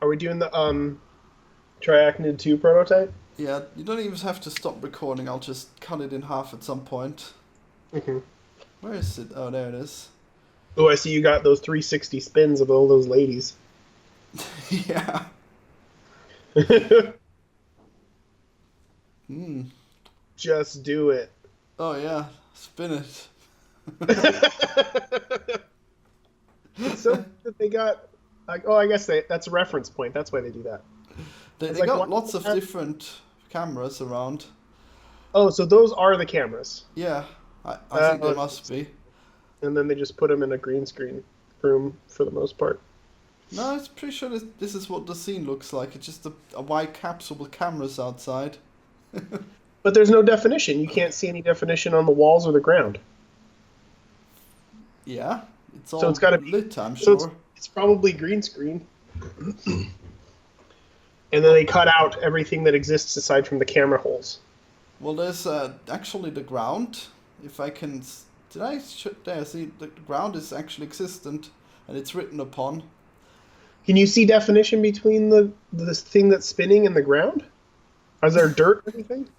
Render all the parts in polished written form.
Are we doing the Tri-achnid 2 prototype? Yeah, you don't even have to stop recording. I'll just cut it in half at some point. Mm-hmm. Where is it? Oh, there it is. Oh, I see you got those 360 spins of all those ladies. Yeah. Hmm. Just do it. Oh yeah. Spin it. It's so good that they got like I guess that's a reference point. That's why they do that. They It's they like why got lots of different cameras around. oh, so those are the cameras. Yeah, I think they Uh, must be. and then they just put them in a green screen room for the most part. No, I'm pretty sure this is what the scene looks like. It's just a white capsule with cameras outside. But there's no definition. You can't see any definition on the walls or the ground. Yeah, it's So it's all got to be. lit, I'm So sure. it's probably green screen. And then they cut out everything that exists aside from the camera holes. Well, there's actually the ground. If I can, did I there see the ground is actually existent and it's written upon. Can you see definition between the thing that's spinning and the ground? Is there dirt or anything?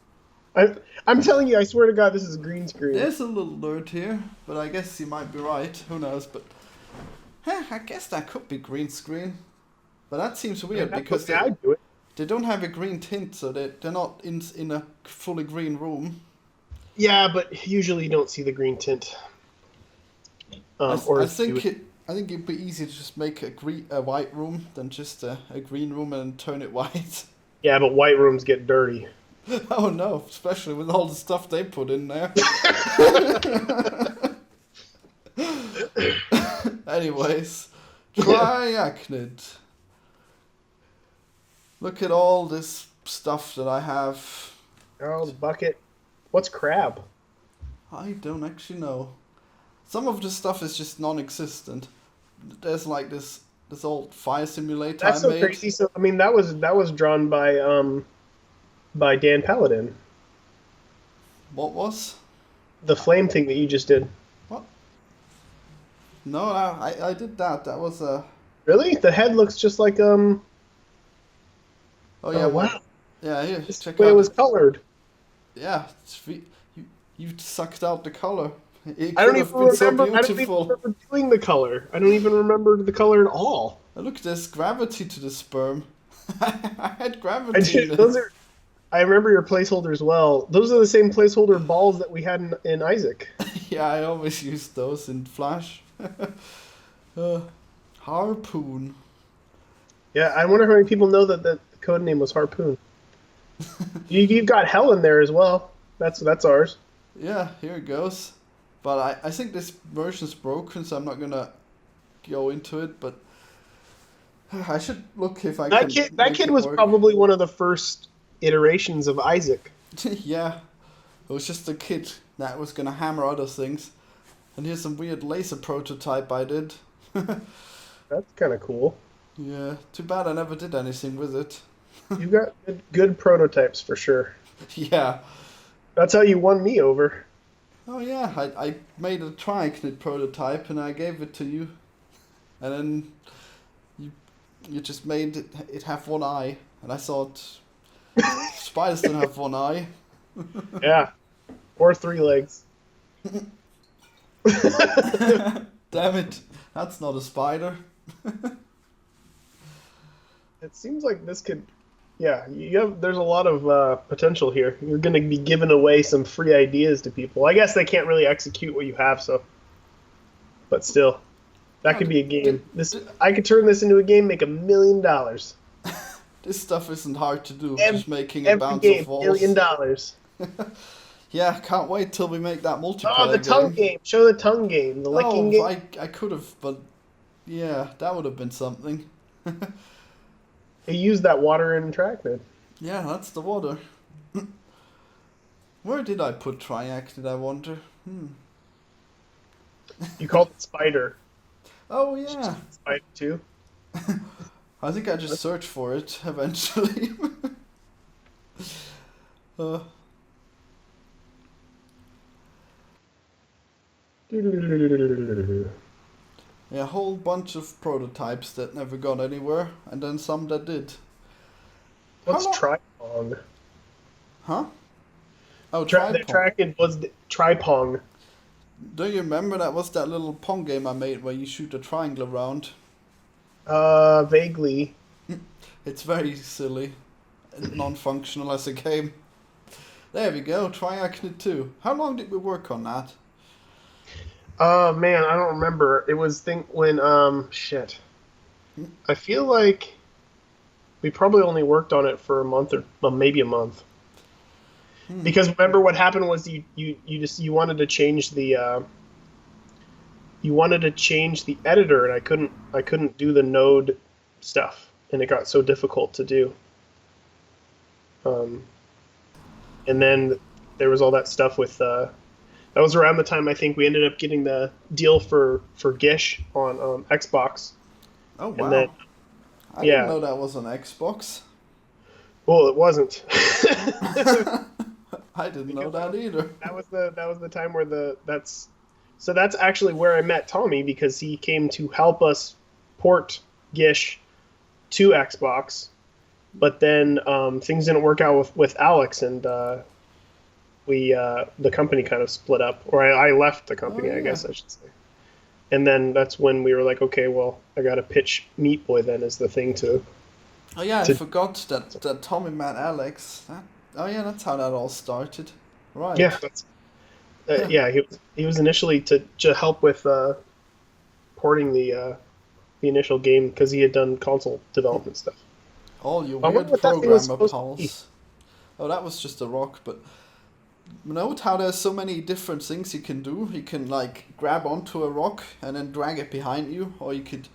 I'm telling you, I swear to God, this is green screen. There's a little dirt here, but I guess you might be right. Who knows? But I guess that could be green screen. But that seems weird because I do it. they don't have a green tint, so they're not in a fully green room. Yeah, but usually you don't see the green tint. I think it'd be easier to just make a white room than just a green room and turn it white. Yeah, but white rooms get dirty. Oh no, especially with all the stuff they put in there. Anyways, Tri-achnid. Look at all this stuff that I have. Oh, the bucket. What's crab? I don't actually know. Some of the stuff is just non-existent. There's like this old fire simulator That's I so made. crazy. So I mean, that was drawn by Dan Paladin. What was? The flame thing that you just did. What? No, I did that. That was a. Really? The head looks just like Oh yeah, Oh well, wow! yeah. Here, Just the check way it out. was colored. Yeah, you sucked out the color. It I could don't have even been so remember. I don't even beautiful. remember doing the color. I don't even remember the color at all. Look, there's gravity to the sperm. I had I gravity in did, those this. are. I remember your placeholders well. Those are the same placeholder balls that we had in Isaac. Yeah, I always use those in Flash. uh, harpoon. Yeah, I wonder how many people know that the code name was Harpoon. You've got Hell in there as well. That's ours. Yeah, here it goes. But I think this version's broken, so I'm not gonna go into it. But I should look if I That can kid, that make kid it was work. probably one of the first iterations of Isaac. Yeah, it was just a kid that was gonna hammer other things. And here's some weird laser prototype I did. That's kind of cool. Yeah, too bad I never did anything with it. You got good prototypes for sure. Yeah. That's how you won me over. Oh yeah, I made a Tri-achnid prototype and I gave it to you. And then you just made it have one eye. And I thought, spiders don't have one eye. Yeah, or three legs. Damn it, that's not a spider. It seems like this could, yeah. There's a lot of potential here. You're going to be giving away some free ideas to people. I guess they can't really execute what you have, so. But still, that No, could be a game. I could turn this into a game, make $1 million. This stuff isn't hard to do, Every, just making a every bounce game, off walls. $1 million. Yeah, can't wait till we make that Oh, multiplayer the tongue game. game. Show the tongue game. The licking Oh, game. I could have, but yeah, that would have been something. They use that water in Tri-achnid. Yeah, that's the water. Where did I put Tri-achnid, I wonder? You called it Spider. Oh yeah. Spider 2. I think I just searched for it eventually. uh, Yeah, a whole bunch of prototypes that never got anywhere, and then some that did. What's How long? Tri-pong? Huh? Oh, The Tri-pong. Tri-achnid was Tri-pong. Do you remember that was that little pong game I made where you shoot a triangle around? Vaguely. It's very silly and non-functional as a game. There we go, Tri-achnid 2. How long did we work on that? Man, I don't remember. It was when shit. I feel like we probably only worked on it for a month or well, maybe a month. Because remember what happened was you wanted to change the editor, and I couldn't do the node stuff, and it got so difficult to do. And then there was all that stuff with that was around the time I think we ended up getting the deal for Gish on Xbox. Oh wow! And then, I didn't know that was on Xbox. Well, it wasn't. I didn't know that either. That was the time where that's actually where I met Tommy, because he came to help us port Gish to Xbox, but then things didn't work out with Alex, and the company kind of split up, or I left the company, I guess I should say. And then that's when we were like, okay, well, I got to pitch Meat Boy then as the thing to. Oh yeah, I forgot that Tommy met Alex. That's how that all started. Right. Yeah, he was initially to help with porting the initial game, because he had done console development stuff. All you weird programmer pals. Oh, that was just a rock, but note how there's so many different things you can do. You can like grab onto a rock and then drag it behind you, or you could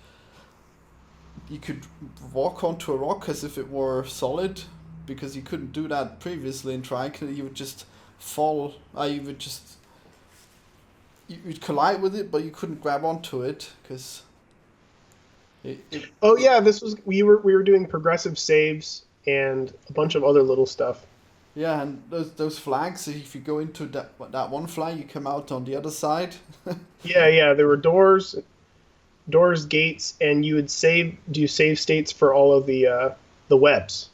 walk onto a rock as if it were solid, because you couldn't do that previously in Tri-achnid. You would just fall. You'd collide with it, but you couldn't grab onto it because. Oh yeah, we were doing progressive saves and a bunch of other little stuff. Yeah, and those flags. If you go into that one flag, you come out on the other side. Yeah. There were doors, gates, and you would do save states for all of the webs.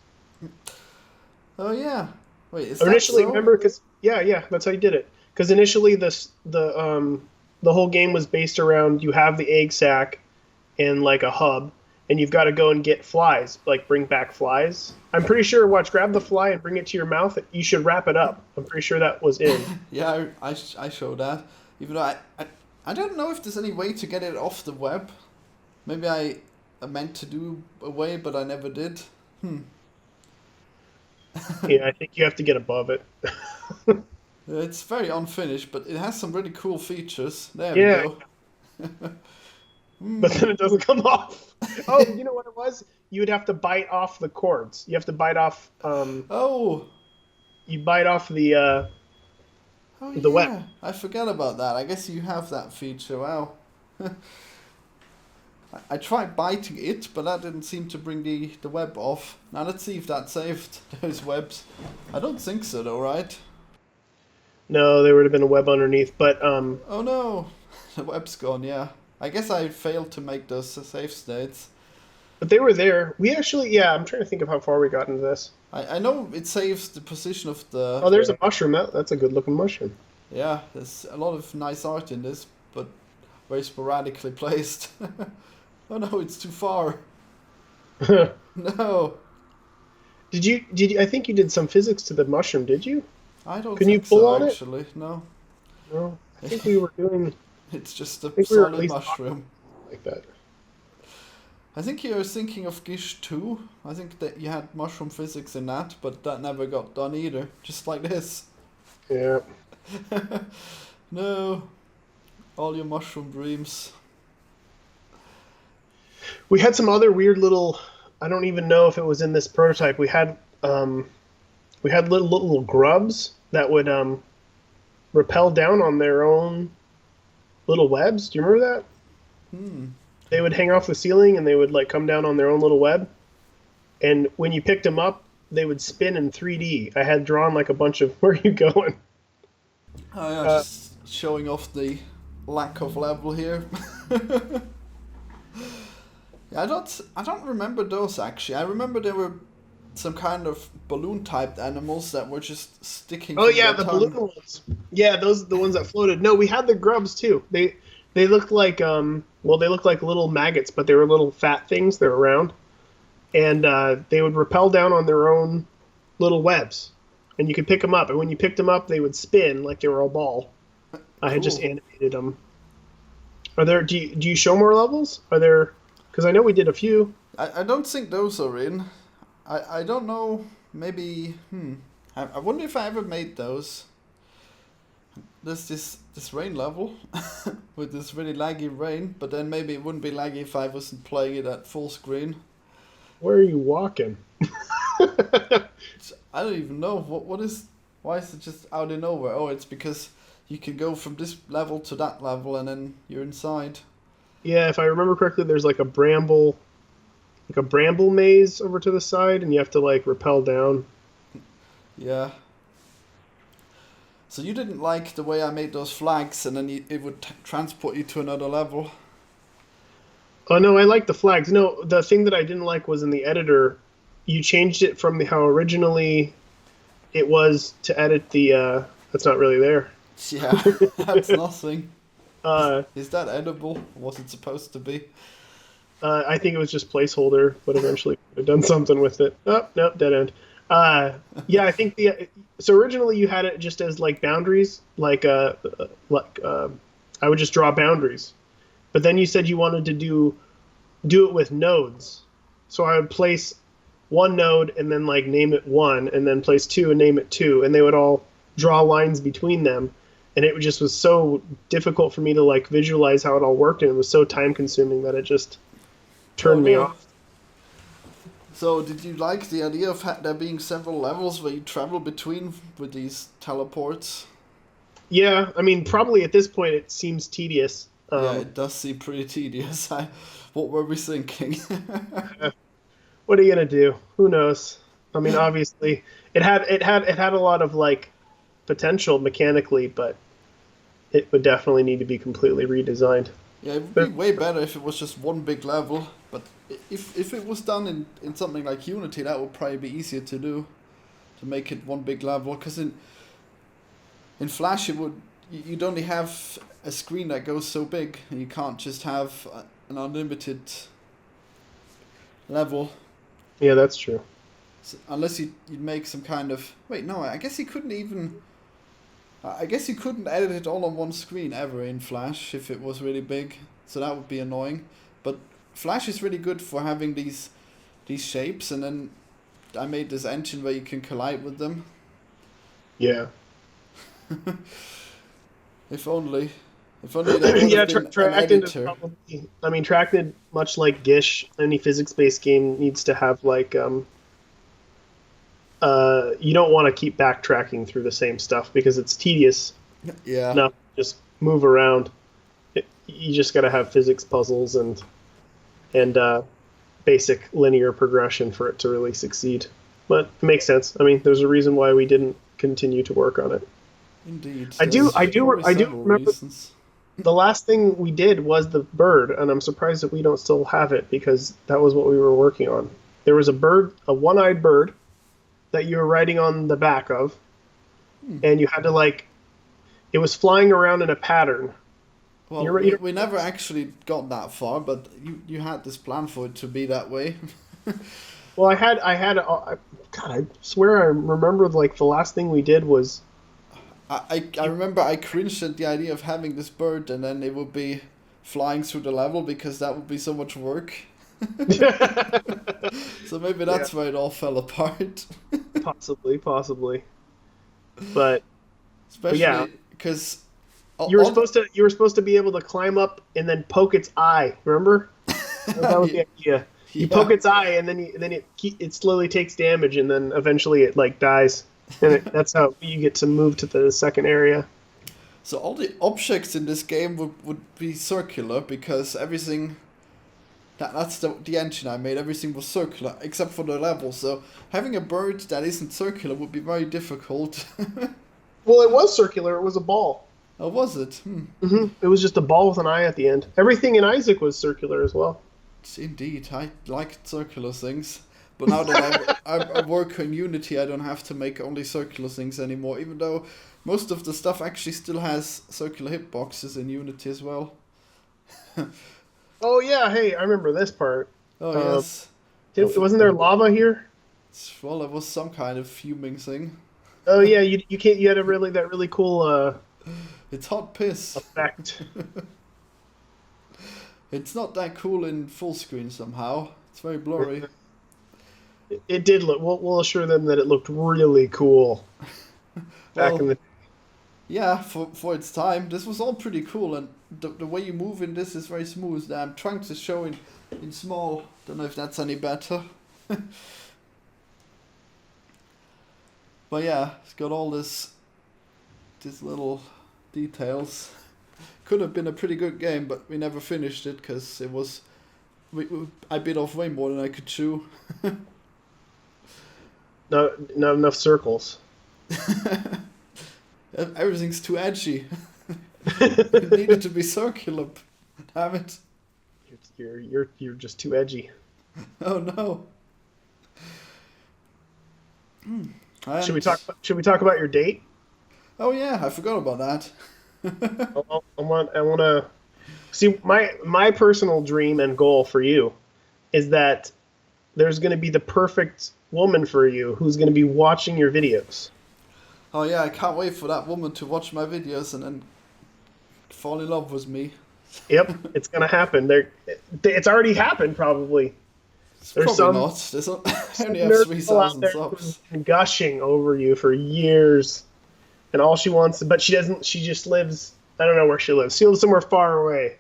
Oh yeah. Wait, is initially, that so? remember, because that's how you did it. Because initially, the whole game was based around you have the egg sack and like a hub, and you've got to go and get flies, like bring back flies. I'm pretty sure. Grab the fly and bring it to your mouth. You should wrap it up. I'm pretty sure that was in. Yeah, I showed that. Even though I don't know if there's any way to get it off the web. Maybe I meant to do a way, but I never did. Yeah, I think you have to get above it. It's very unfinished, but it has some really cool features. There we go. But then it doesn't come off. Oh, you know what it was? You would have to bite off the cords. You have to bite off. You bite off the web. I forgot about that. I guess you have that feature. Wow. I tried biting it, but that didn't seem to bring the web off. Now let's see if that saved those webs. I don't think so, though, right? No, there would have been a web underneath, but Oh no, the web's gone. Yeah, I guess I failed to make those save states. But they were there. We actually, I'm trying to think of how far we got into this. I know it saves the position of the. Oh, there's a mushroom. That's a good looking mushroom. Yeah, there's a lot of nice art in this, but very sporadically placed. Oh no, it's too far. No. Did you? I think you did some physics to the mushroom. Did you? I don't. Can think you pull so, on actually? it? No. No. I think we were doing. It's just a solid mushroom. Like that. I think you're thinking of Gish 2. I think that you had mushroom physics in that, but that never got done either. Just like this. Yeah. No. All your mushroom dreams. We had some other weird little. I don't even know if it was in this prototype. We had little grubs that would rappel down on their own little webs. Do you remember that? They would hang off the ceiling and they would like come down on their own little web. And when you picked them up, they would spin in 3D. I had drawn like a bunch of. Where are you going? Oh yeah, just showing off the lack of level here. Yeah, I don't remember those actually. I remember there were some kind of balloon-typed animals that were just sticking Oh from yeah, their the tongue. balloon ones. Yeah, those are the ones that floated. No, we had the grubs too. They looked like they looked like little maggots, but they were little fat things. They were round, and they would rappel down on their own little webs, and you could pick them up. And when you picked them up, they would spin like they were a ball. I had just Cool. animated them. Are there? Do you show more levels? Are there? Because I know we did a few. I don't think those are in. I don't know. Maybe. I wonder if I ever made those. There's this rain level with this really laggy rain, but then maybe it wouldn't be laggy if I wasn't playing it at full screen. Where are you walking? I don't even know what is. Why is it just out of nowhere? Oh, it's because you can go from this level to that level and then you're inside. Yeah, if I remember correctly, there's like a bramble maze over to the side, and you have to like rappel down. Yeah. So you didn't like the way I made those flags, and then it would transport you to another level. Oh no, I like the flags. No, the thing that I didn't like was in the editor, you changed it from how originally it was to edit the. That's not really there. Yeah, that's nothing. Uh, Is that edible? Was it supposed to be? I think it was just placeholder, but eventually could have done something with it. Oh no, dead end. Yeah, I think so originally you had it just as like boundaries, I would just draw boundaries, but then you said you wanted to do it with nodes, so I would place one node and then like name it 1, and then place 2 and name it 2, and they would all draw lines between them, and it just was so difficult for me to like visualize how it all worked, and it was so time consuming that it just turned me off. So, did you like the idea of there being several levels where you travel between with these teleports? Yeah, I mean, probably at this point it seems tedious. Yeah, it does seem pretty tedious. What were we thinking? What are you gonna do? Who knows? I mean, obviously, it had a lot of like potential mechanically, but it would definitely need to be completely redesigned. Yeah, it would be way better if it was just one big level, but if it was done in something like Unity, that would probably be easier to do, to make it one big level, because in Flash you'd only have a screen that goes so big, and you can't just have an unlimited level. Yeah, that's true. So, unless you'd make some kind of... Wait, no, I guess you couldn't even... I guess you couldn't edit it all on one screen ever in Flash if it was really big, so that would be annoying. But Flash is really good for having these shapes, and then I made this engine where you can collide with them. Yeah. If only there would have Yeah, been an Tri-achnid is editor. probably. I mean, Tri-achnid, much like Gish, any physics-based game needs to have like you don't want to keep backtracking through the same stuff because it's tedious. Yeah. No, just move around. You just got to have physics puzzles and basic linear progression for it to really succeed. But it makes sense. I mean, there's a reason why we didn't continue to work on it. Indeed. I do Several remember reasons. the last thing we did was the bird, and I'm surprised that we don't still have it because that was what we were working on. There was a bird, a one-eyed bird, that you were riding on the back of, and you had to like, it was flying around in a pattern. Well, we never actually got that far, but you had this plan for it to be that way. Well, God, I swear I remember like the last thing we did was. I remember I cringed at the idea of having this bird and then it would be flying through the level because that would be so much work. So maybe that's where it all fell apart. Possibly. But Especially because you were supposed to be able to climb up and then poke its eye. Remember? That was the idea. You poke its eye and then it slowly takes damage and then eventually it like dies. And that's how you get to move to the second area. So all the objects in this game would be circular because everything... That's the engine I made. Everything was circular except for the level. So having a bird that isn't circular would be very difficult. Well, it was circular. It was a ball. Oh, was it? Mm-hmm. It was just a ball with an eye at the end. Everything in Isaac was circular as well. Indeed, I like circular things. But now that I work in Unity, I don't have to make only circular things anymore, even though most of the stuff actually still has circular hitboxes in Unity as well. Oh yeah, hey, I remember this part. Oh, yes. Wasn't there lava here? Well, it was some kind of fuming thing. Oh yeah, you can't. You had that really cool It's hot piss. effect. It's not that cool in full screen somehow. It's very blurry. It did look. We'll assure them that it looked really cool back in the. Yeah, for its time, this was all pretty cool, and the way you move in this is very smooth. I'm trying to show in small. Don't know if that's any better. But yeah, it's got all these little details. Could have been a pretty good game, but we never finished it because it was. I bit off way more than I could chew. Not enough circles. Everything's too edgy. It needed to be circular. Damn it. You're just too edgy. Oh no. Should we talk about your date? Oh yeah, I forgot about that. I want to see my personal dream and goal for you is that there's going to be the perfect woman for you who's going to be watching your videos. Oh yeah, I can't wait for that woman to watch my videos and then fall in love with me. Yep, it's going to happen. It's already happened probably. There's probably not. There's only have 3,000 subs. Gushing over you for years, and all she wants, but she doesn't. She just lives. I don't know where she lives. She lives somewhere far away.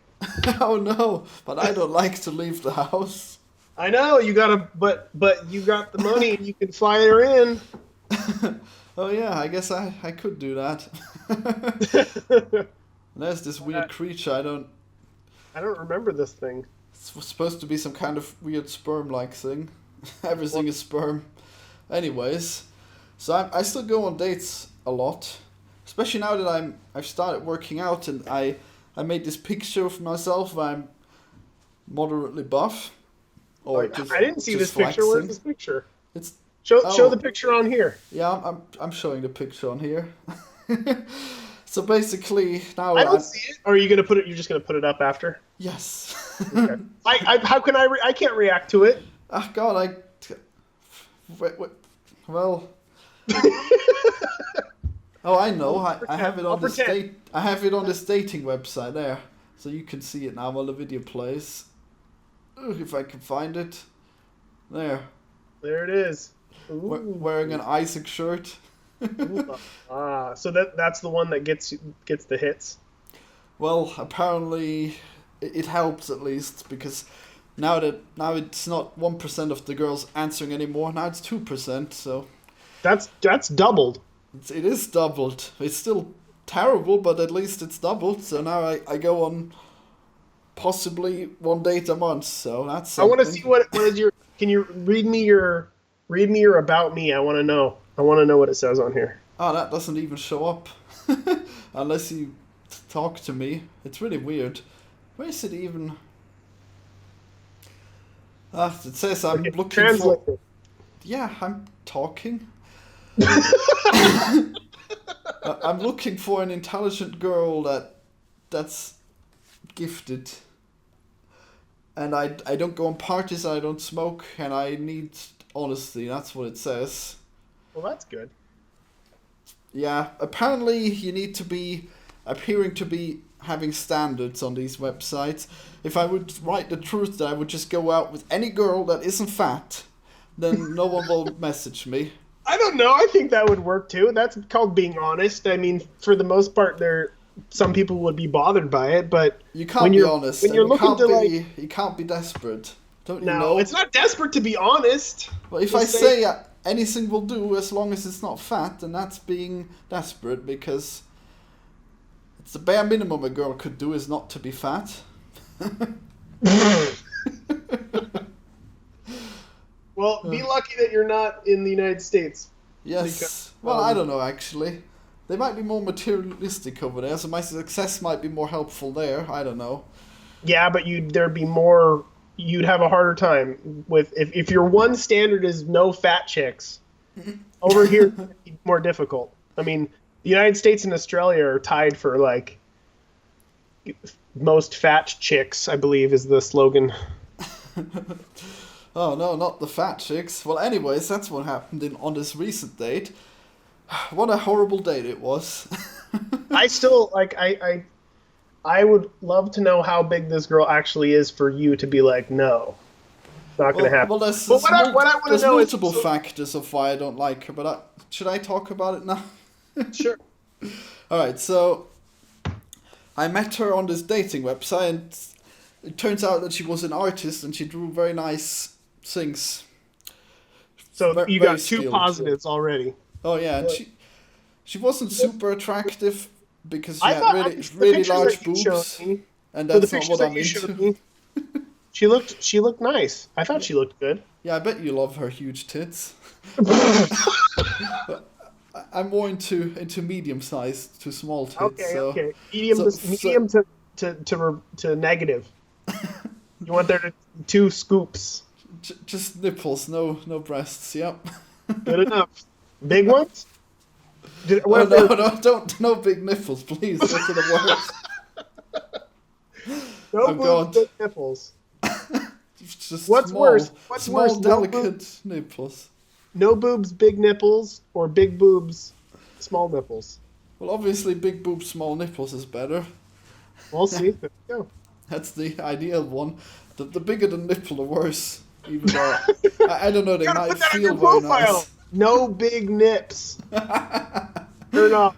Oh no! But I don't like to leave the house. I know you gotta, but you got the money. You can fly her in. Oh yeah, I guess I could do that. There's this weird creature. I don't remember this thing. It's supposed to be some kind of weird sperm-like thing. Everything is sperm. Anyways, so I still go on dates a lot, especially now that I've started working out and I made this picture of myself where I'm moderately buff. Or I didn't see this picture. flexing. Where's this picture? It's show the picture on here. Yeah, I'm showing the picture on here. So basically now I don't see it. Or are you gonna put it? You're just gonna put it up after? Yes. Okay. How can I can't react to it. Oh God, well. Oh, I know. I have it on I have it on this dating website there, so you can see it now while the video plays. If I can find it, there. There it is. Wearing an Isaac shirt. So that's the one that gets the hits. Well, apparently it helps at least because now it's not 1% of the girls answering anymore. Now it's 2%. So that's doubled. It is doubled. It's still terrible, but at least it's doubled. So now I go on possibly one date a month. So that's something. I want to see what is your. Can you read me your about me? I want to know. I want to know what it says on here. Oh, that doesn't even show up unless you talk to me. It's really weird. Where is it even? It says I'm looking translate for. Yeah, I'm talking. I'm looking for an intelligent girl that's gifted. And I don't go on parties, I don't smoke, and I need honesty. That's what it says. Well, that's good. Yeah, apparently you need to be appearing to be having standards on these websites. If I would write the truth that I would just go out with any girl that isn't fat, then no one will message me. I don't know. I think that would work too. That's called being honest. I mean, for the most part, some people would be bothered by it, but you can't be honest. When you're looking to you can't be desperate. Don't you know? know? It's not desperate to be honest. Well, if I say anything will do as long as it's not fat, then that's being desperate because it's the bare minimum a girl could do is not to be fat. Well, be lucky that you're not in the United States. Yes. Because, well, I don't know, actually. They might be more materialistic over there, so my success might be more helpful there. I don't know. Yeah, but there'd be more you'd have a harder time with if your one standard is no fat chicks. Over here, it's more difficult. I mean, the United States and Australia are tied for like most fat chicks, I believe, is the slogan. Oh no, not the fat chicks. Well, anyways, that's what happened on this recent date. What a horrible date it was. I still like I would love to know how big this girl actually is for you to be like, no, not going to happen. Well, there's what I want to know is multiple factors of why I don't like her, but should I talk about it now? Sure. Alright, so I met her on this dating website, and it turns out that she was an artist and she drew very nice things. So you got two positives already. Oh yeah, and she wasn't super attractive because she had really large boobs, and that's not what I'm into. She looked nice. I thought she looked good. Yeah, I bet you love her huge tits. I'm more into medium sized to small tits. Okay. Medium to negative. You want there to 2 scoops. Just nipples, no breasts. Yep. Good enough. Big ones? No big nipples, please. That's the worst. No boobs, big nipples. Just What's worse? What's small, worse? delicate nipples. No boobs, big nipples, or big boobs, small nipples? Well, obviously, big boobs, small nipples is better. We'll see. There you go. That's the ideal one. The bigger the nipple, the worse. Even though I don't know, they might feel very nice. No big nips. Turn off.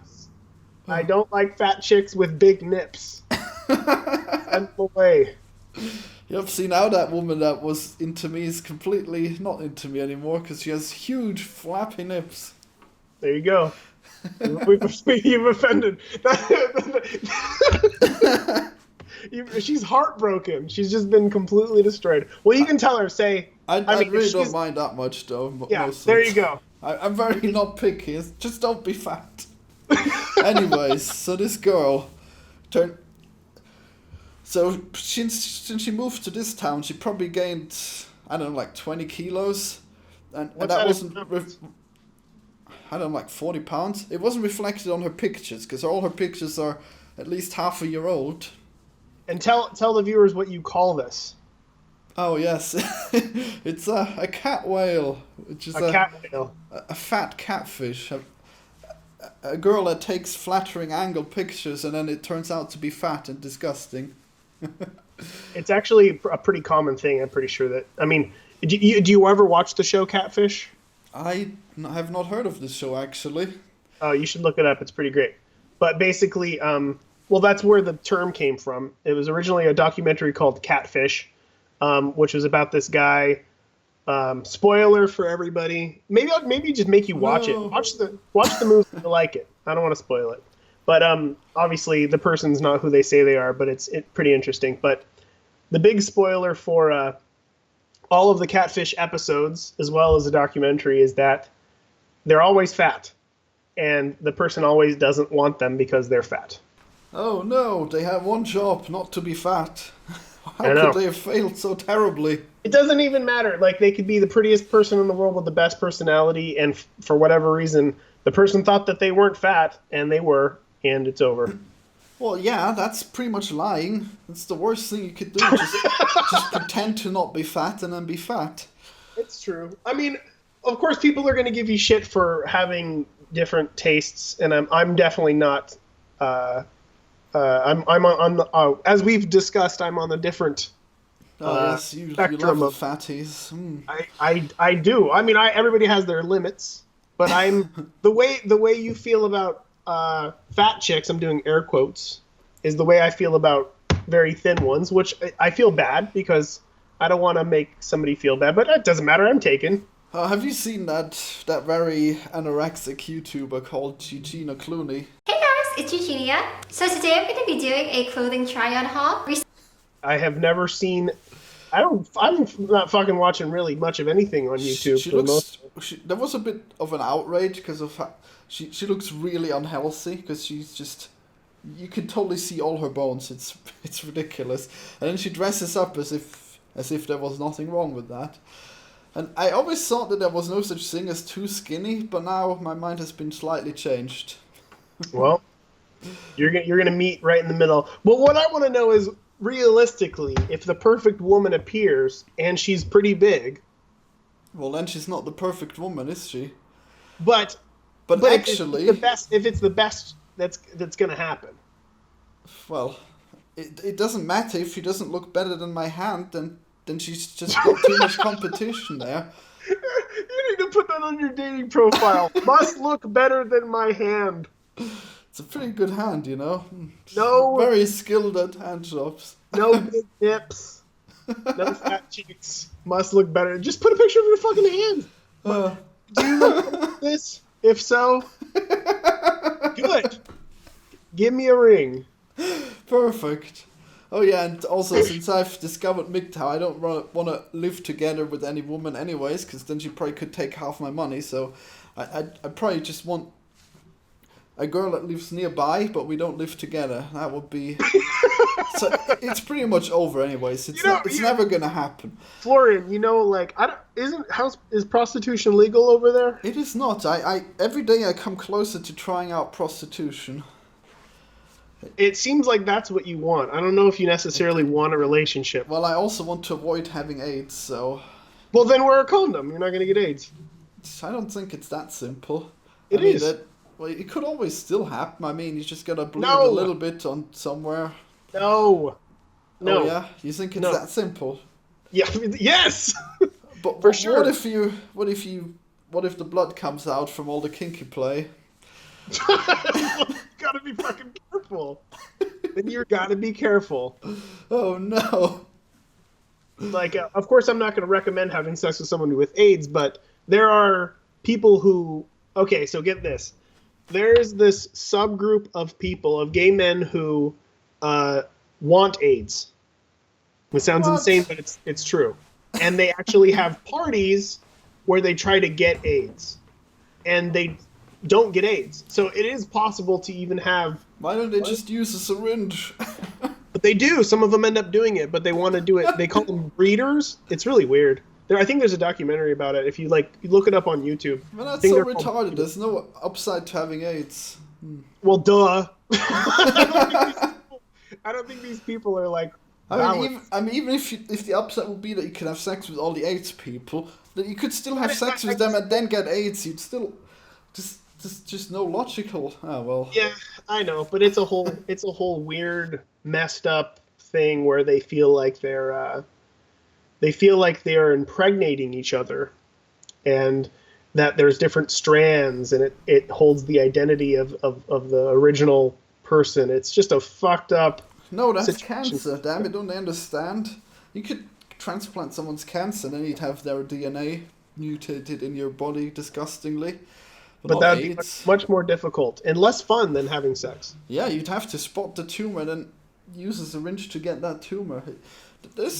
I don't like fat chicks with big nips. Send them away. Yep, see, now that woman that was into me is completely not into me anymore because she has huge flappy nips. There you go. You've offended. She's heartbroken. She's just been completely destroyed. Well, you can tell her, I really don't mind that much, though. Yeah, there you go. I'm very not picky. Just don't be fat. Anyways, so this girl So since she moved to this town, she probably gained, I don't know, like 20 kilos. And that wasn't, I don't know, like 40 pounds. It wasn't reflected on her pictures, because all her pictures are at least half a year old. And tell the viewers what you call this. Oh, yes. It's a cat whale. Which is a cat whale. A fat catfish. A girl that takes flattering angle pictures and then it turns out to be fat and disgusting. It's actually a pretty common thing. I'm pretty sure that. I mean, do you ever watch the show Catfish? I have not heard of this show, actually. Oh, you should look it up. It's pretty great. But basically, well, that's where the term came from. It was originally a documentary called Catfish, which was about this guy. Spoiler for everybody. Maybe just make you watch it. Watch the movie if you like it. I don't want to spoil it. But obviously the person's not who they say they are, but it's pretty interesting. But the big spoiler for all of the Catfish episodes, as well as the documentary, is that they're always fat. And the person always doesn't want them because they're fat. Oh no, they have one job, not to be fat. How could they have failed so terribly? It doesn't even matter. Like, they could be the prettiest person in the world with the best personality, and for whatever reason, the person thought that they weren't fat, and they were, and it's over. Well, yeah, that's pretty much lying. That's the worst thing you could do. Just pretend to not be fat and then be fat. It's true. I mean, of course, people are going to give you shit for having different tastes, and I'm definitely not. I'm on the, as we've discussed, I'm on the different. Yes, you love the fatties. I do. I mean, everybody has their limits, but I'm the way you feel about fat chicks. I'm doing air quotes. Is the way I feel about very thin ones, which I feel bad because I don't want to make somebody feel bad, but it doesn't matter. I'm taken. Have you seen that very anorexic YouTuber called Eugenia Clooney? Hey guys, it's Eugenia. So today I'm going to be doing a clothing try-on haul. I have never seen. I'm not fucking watching really much of anything on YouTube. There was a bit of an outrage because of she looks really unhealthy because she's just. You can totally see all her bones. It's ridiculous. And then she dresses up as as if there was nothing wrong with that. And I always thought that there was no such thing as too skinny, but now my mind has been slightly changed. Well, you're gonna meet right in the middle. But what I want to know is, realistically, if the perfect woman appears and she's pretty big. Well, then she's not the perfect woman, is she? But actually, if it's the best that's gonna happen. Well, it doesn't matter if she doesn't look better than my hand. Then she's just got too much competition there. You need to put that on your dating profile. Must look better than my hand. It's a pretty good hand, you know. No. Very skilled at hand jobs. No big hips. No fat cheeks. Must look better. Just put a picture of your fucking hand. Do you look this? If so, good. Give me a ring. Perfect. Oh yeah, and also since I've discovered MGTOW, I don't want to live together with any woman anyways, because then she probably could take half my money, so I probably just want a girl that lives nearby, but we don't live together. That would be... So it's pretty much over anyways. It's never going to happen. Florian, is prostitution legal over there? It is not. I every day I come closer to trying out prostitution. It seems like that's what you want. I don't know if you necessarily want a relationship. Well, I also want to avoid having AIDS, so... Well, then wear a condom. You're not going to get AIDS. I don't think it's that simple. It is. Well, it could always still happen. I mean, you just gotta bleed a little bit on somewhere. No. Oh, yeah? You think it's that simple? Yeah. Yes! But for sure. What if the blood comes out from all the kinky play? Gotta be fucking careful. Then you gotta be careful. Oh no. Of course I'm not gonna recommend having sex with someone with AIDS, but there are people who... Okay, so get this. There's this subgroup of people, of gay men who want AIDS. It sounds insane, but it's true. And they actually have parties where they try to get AIDS. And they don't get AIDS. So it is possible to even have... Why don't they just use a syringe? But they do. Some of them end up doing it, but they want to do it. They call them breeders. It's really weird. I think there's a documentary about it. If you you look it up on YouTube. Well, that's so retarded. There's no upside to having AIDS. Well, duh. I don't think these people are like... even if the upside would be that you could have sex with all the AIDS people, that you could still have sex with them and then get AIDS, you'd still... Just no logical. Oh well. Yeah, I know, but it's a whole weird, messed up thing where they feel like they're impregnating each other, and that there's different strands, and it holds the identity of the original person. It's just a fucked up. No, that's situation. cancer. Damn it! Don't they understand? You could transplant someone's cancer, then you'd have their DNA mutated in your body disgustingly. But that would be much more difficult and less fun than having sex. Yeah, you'd have to spot the tumor and then use a syringe to get that tumor.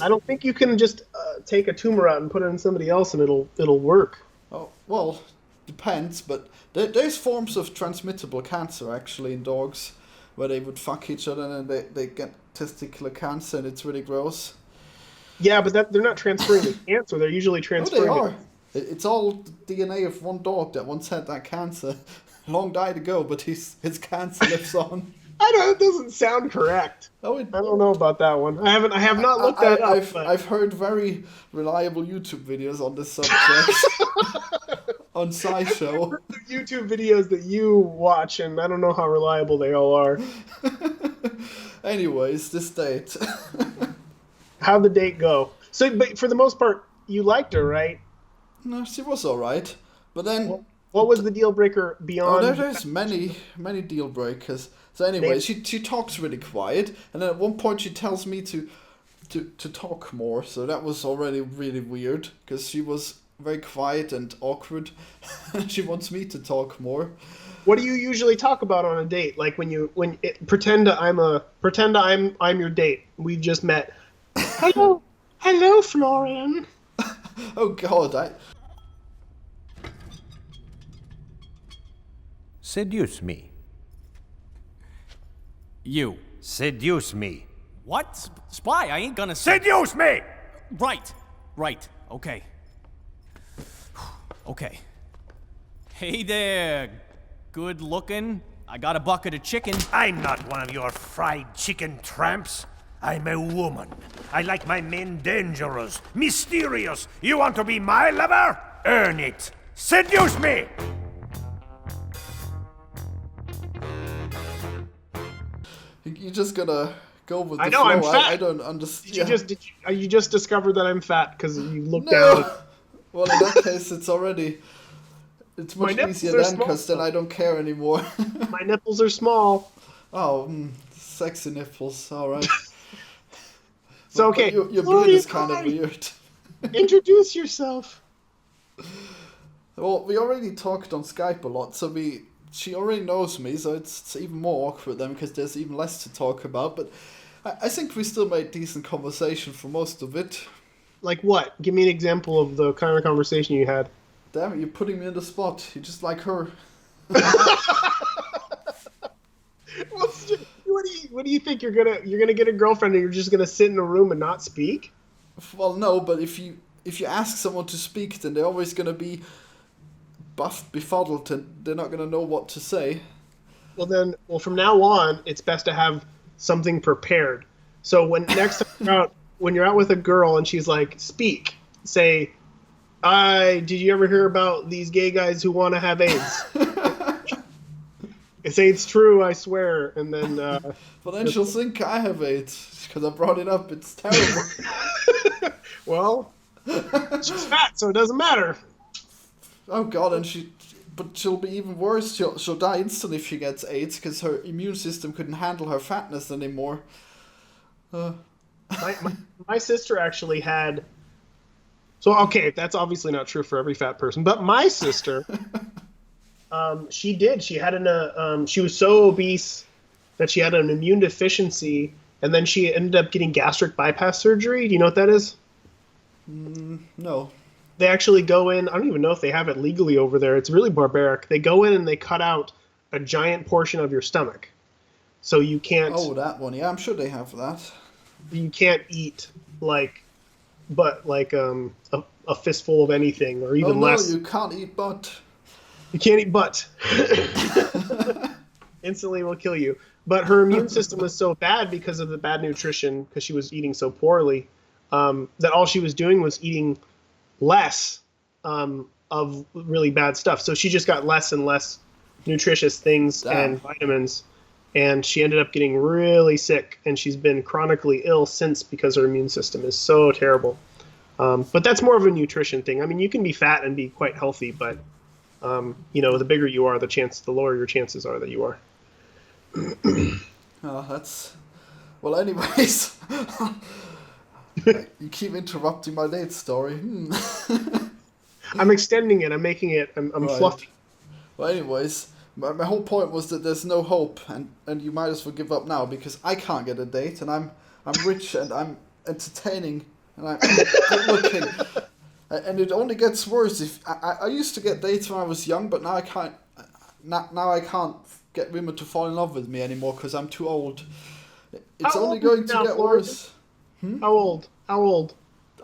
I don't think you can just take a tumor out and put it in somebody else and it'll work. Oh, well, depends, but there's forms of transmittable cancer actually in dogs where they would fuck each other and they get testicular cancer and it's really gross. Yeah, but they're not transferring the cancer. They're usually transferring... Oh, they are. It's all DNA of one dog that once had that cancer. Long died ago, but his cancer lives on. I know, it doesn't sound correct. I don't know about that one. I have not looked that up. I've heard very reliable YouTube videos on this subject. On SciShow. YouTube videos that you watch, and I don't know how reliable they all are. Anyways, this date. How'd the date go? So, but for the most part, you liked her, right? No, she was alright. But then... What was the deal breaker beyond... Oh, there's many deal breakers. So anyway, she talks really quiet, and then at one point she tells me to talk more, so that was already really weird, because she was very quiet and awkward. She wants me to talk more. What do you usually talk about on a date? Like pretend I'm your date. We've just met. Hello, Florian. Oh God, Seduce me. You. Seduce me. What? Spy, I ain't gonna Seduce me! Right. Okay. Okay. Hey there, good looking. I got a bucket of chicken. I'm not one of your fried chicken tramps. I'm a woman. I like my men dangerous, mysterious. You want to be my lover? Earn it. Seduce me! You're just gonna go with the I know, flow. I'm fat. I don't understand. You just discovered that I'm fat because you looked No! down. Well, in that case, it's much My nipples easier are then, small. because then I don't care anymore. My nipples are small. Oh, sexy nipples, alright. So, okay. Your beard Gloria is kind of Pie, weird. Introduce yourself. Well, we already talked on Skype a lot, so she already knows me, so it's even more awkward then, because there's even less to talk about, but I think we still made decent conversation for most of it. Like what? Give me an example of the kind of conversation you had. Damn it, you're putting me in the spot. You're just like her. What do you think you're gonna get a girlfriend and you're just gonna sit in a room and not speak? Well, no, but if you ask someone to speak, then they're always gonna be befuddled, and they're not gonna know what to say. Well, from now on, it's best to have something prepared. So when you're out with a girl and she's like, speak, say, did you ever hear about these gay guys who want to have AIDS? Say it's true, I swear, and then. But then she'll think I have AIDS because I brought it up. It's terrible. Well, she's fat, so it doesn't matter. Oh God, and she'll be even worse. She'll die instantly if she gets AIDS because her immune system couldn't handle her fatness anymore. My sister actually had. So okay, that's obviously not true for every fat person, but my sister. She did. She had she was so obese that she had an immune deficiency, and then she ended up getting gastric bypass surgery. Do you know what that is? No. They actually go in. I don't even know if they have it legally over there. It's really barbaric. They go in and they cut out a giant portion of your stomach, so you can't. Oh, that one. Yeah, I'm sure they have that. You can't eat a fistful of anything, or even less. No, you can't eat butt. You can't eat butt. Instantly will kill you. But her immune system was so bad because of the bad nutrition, because she was eating so poorly, that all she was doing was eating less of really bad stuff. So she just got less and less nutritious things and vitamins, and she ended up getting really sick, and she's been chronically ill since because her immune system is so terrible. But that's more of a nutrition thing. I mean, you can be fat and be quite healthy, but the bigger you are, the lower your chances are that you are. Oh, that's... Well, anyways. You keep interrupting my date story. I'm extending it. I'm making it... I'm right. fluffy. Well, anyways, my whole point was that there's no hope, and you might as well give up now, because I can't get a date, and I'm rich, and I'm entertaining, and I'm good looking. And it only gets worse. If I used to get dates when I was young, but now I can't. Now I can't get women to fall in love with me anymore because I'm too old. It's How only old going are to you now, get Florian? worse. How old? How old?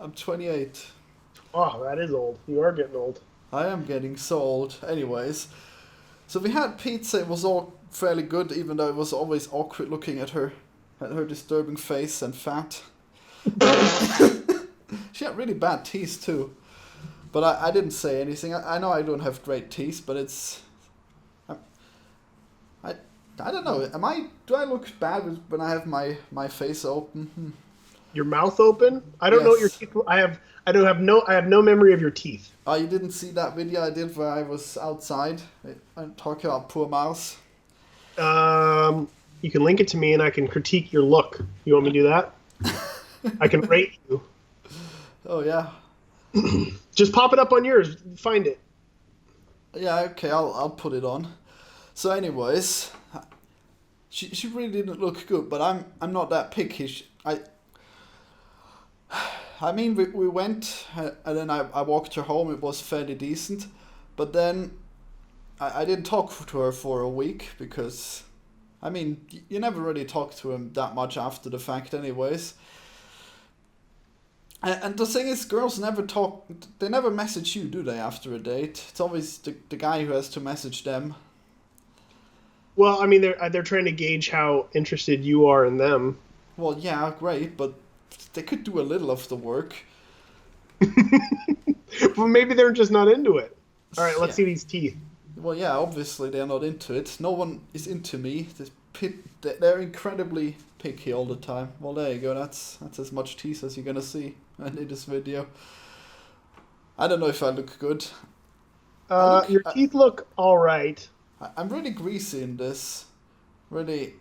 I'm 28. Oh, that is old. You are getting old. I am getting so old. Anyways, so we had pizza. It was all fairly good, even though it was always awkward looking at her disturbing face and fat. She had really bad teeth too, but I didn't say anything. I know I don't have great teeth, but it's... I don't know. Do I look bad when I have my face open? Your mouth open? I don't know what your Yes. teeth. I have no memory of your teeth. Oh, you didn't see that video I did where I was outside? I'm talking about poor mouse. You can link it to me and I can critique your look. You want me to do that? I can rate you. Oh yeah. Just pop it up on yours. Find it. Yeah, okay, I'll put it on. So anyways, she really didn't look good, but I'm not that picky. I mean, we went, and then I walked her home. It was fairly decent, but then I didn't talk to her for a week because, I mean, you never really talk to him that much after the fact anyways. And the thing is, girls never talk. They never message you, do they? After a date, it's always the guy who has to message them. Well, I mean, they're trying to gauge how interested you are in them. Well, yeah, great, but they could do a little of the work. Well, maybe they're just not into it. All right, let's see these teeth. Well, yeah, obviously they're not into it. No one is into me. They're incredibly picky all the time. Well, there you go. That's as much teeth as you're gonna see in this video. I don't know if I look good. Your teeth look all right. I'm really greasy in this. Really,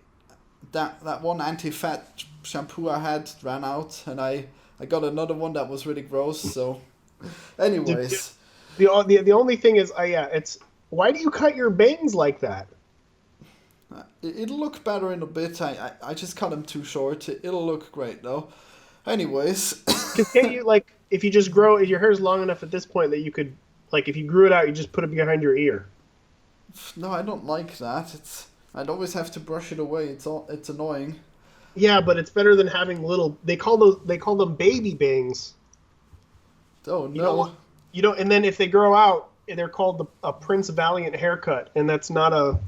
that one anti-fat shampoo I had ran out, and I got another one that was really gross. So, anyways, the only thing is, it's why do you cut your bangs like that? It'll look better in a bit. I just cut them too short. It'll look great though. Anyways, Can you like if you just grow if your hair's long enough at this point that you could like if you grew it out, you just put it behind your ear. no, I don't like that. I'd always have to brush it away. It's annoying. Yeah, but it's better than having little. They call them baby bangs. Oh no! You know, and then if they grow out, they're called a Prince Valiant haircut, and that's not a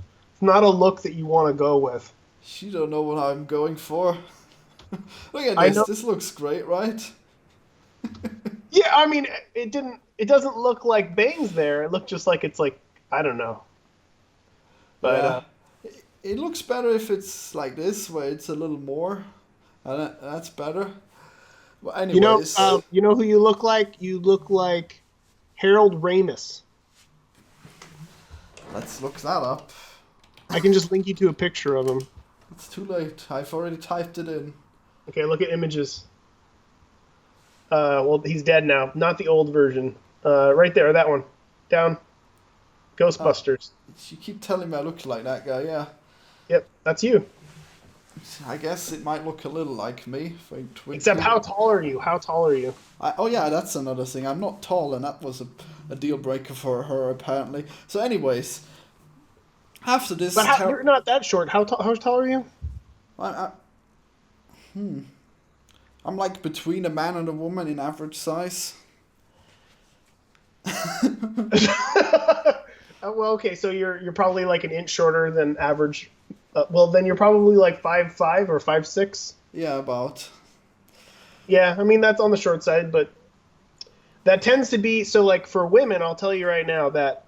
look that you want to go with. You don't know what I'm going for. Look at this. This looks great, right? Yeah, I mean, it doesn't look like bangs there. It looked just like it's like I don't know. But yeah. It looks better if it's like this, where it's a little more, and that's better. Well, anyways, you know who you look like? You look like Harold Ramis. Let's look that up. I can just link you to a picture of him. It's too late. I've already typed it in. Okay, look at images. Well, he's dead now. Not the old version. Right there, that one. Down. Ghostbusters. You keep telling me I look like that guy, yeah. Yep, that's you. I guess it might look a little like me. Except how tall are you? How tall are you? Oh yeah, that's another thing. I'm not tall, and that was a deal breaker for her, apparently. So anyways, after this... But you're not that short. How tall are you? I'm like between a man and a woman in average size. Well, okay, so you're probably like an inch shorter than average. Well, then you're probably like 5'5" or 5'6". Yeah, about. Yeah, I mean that's on the short side, but that tends to be so. Like for women, I'll tell you right now that